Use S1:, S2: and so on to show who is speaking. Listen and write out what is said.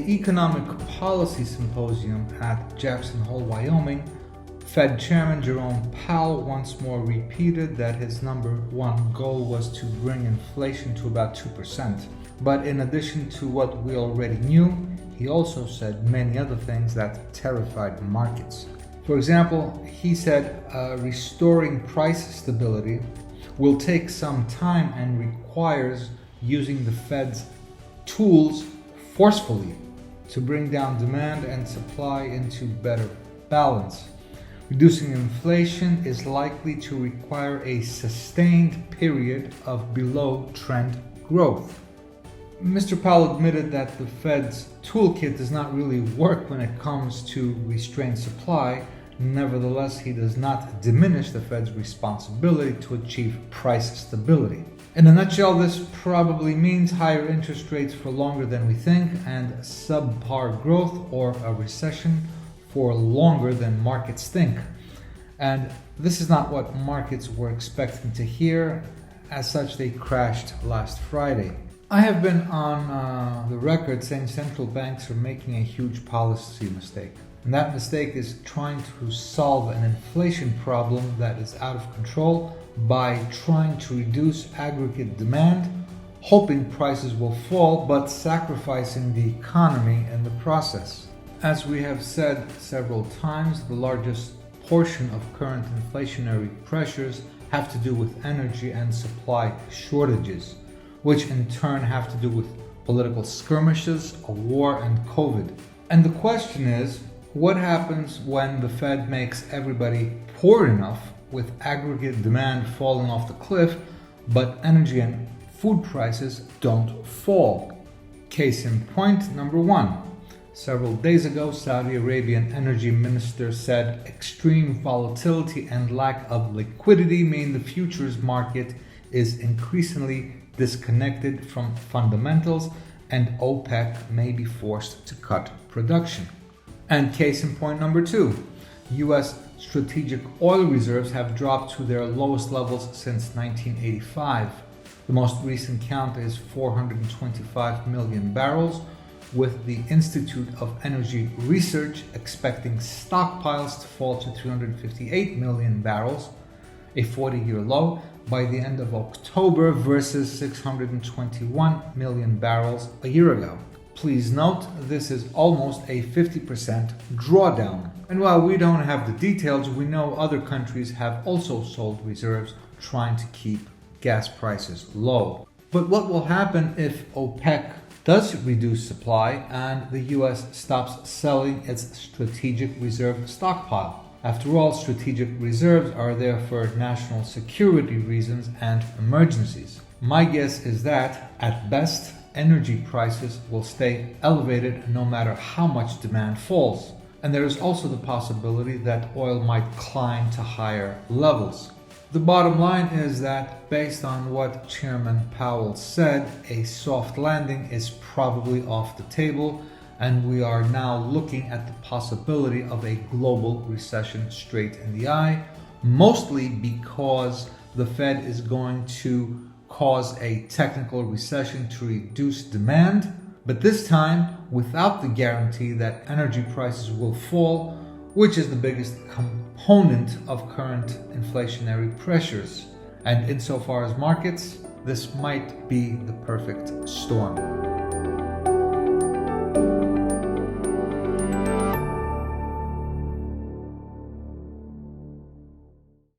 S1: the Economic Policy Symposium at Jackson Hole, Wyoming, Fed Chairman Jerome Powell once more repeated that his number one goal was to bring inflation to about 2%. But in addition to what we already knew, he also said many other things that terrified markets. For example, he said restoring price stability will take some time and requires using the Fed's tools forcefully to bring down demand and supply into better balance. Reducing inflation is likely to require a sustained period of below-trend growth. Mr. Powell admitted that the Fed's toolkit does not really work when it comes to restrain supply. Nevertheless, he does not diminish the Fed's responsibility to achieve price stability. In a nutshell, this probably means higher interest rates for longer than we think and subpar growth or a recession for longer than markets think. And this is not what markets were expecting to hear. As such, they crashed last Friday. I have been on the record saying central banks are making a huge policy mistake. And that mistake is trying to solve an inflation problem that is out of control by trying to reduce aggregate demand, hoping prices will fall, but sacrificing the economy in the process. As we have said several times, the largest portion of current inflationary pressures have to do with energy and supply shortages, which in turn have to do with political skirmishes, a war, and COVID. And the question is, what happens when the Fed makes everybody poor enough with aggregate demand falling off the cliff, but energy and food prices don't fall? Case in point number one. Several days ago, Saudi Arabian energy minister said extreme volatility and lack of liquidity mean the futures market is increasingly disconnected from fundamentals and OPEC may be forced to cut production. And case in point number two, U.S. strategic oil reserves have dropped to their lowest levels since 1985. The most recent count is 425 million barrels, with the Institute of Energy Research expecting stockpiles to fall to 358 million barrels, a 40-year low, by the end of October versus 621 million barrels a year ago. Please note, this is almost a 50% drawdown. And while we don't have the details, we know other countries have also sold reserves trying to keep gas prices low. But what will happen if OPEC does reduce supply and the US stops selling its strategic reserve stockpile? After all, strategic reserves are there for national security reasons and emergencies. My guess is that, at best, energy prices will stay elevated no matter how much demand falls. And there is also the possibility that oil might climb to higher levels. The bottom line is that, based on what Chairman Powell said, a soft landing is probably off the table, and we are now looking at the possibility of a global recession straight in the eye, mostly because the Fed is going to cause a technical recession to reduce demand, but this time without the guarantee that energy prices will fall, which is the biggest component of current inflationary pressures. And insofar as markets, this might be the perfect storm.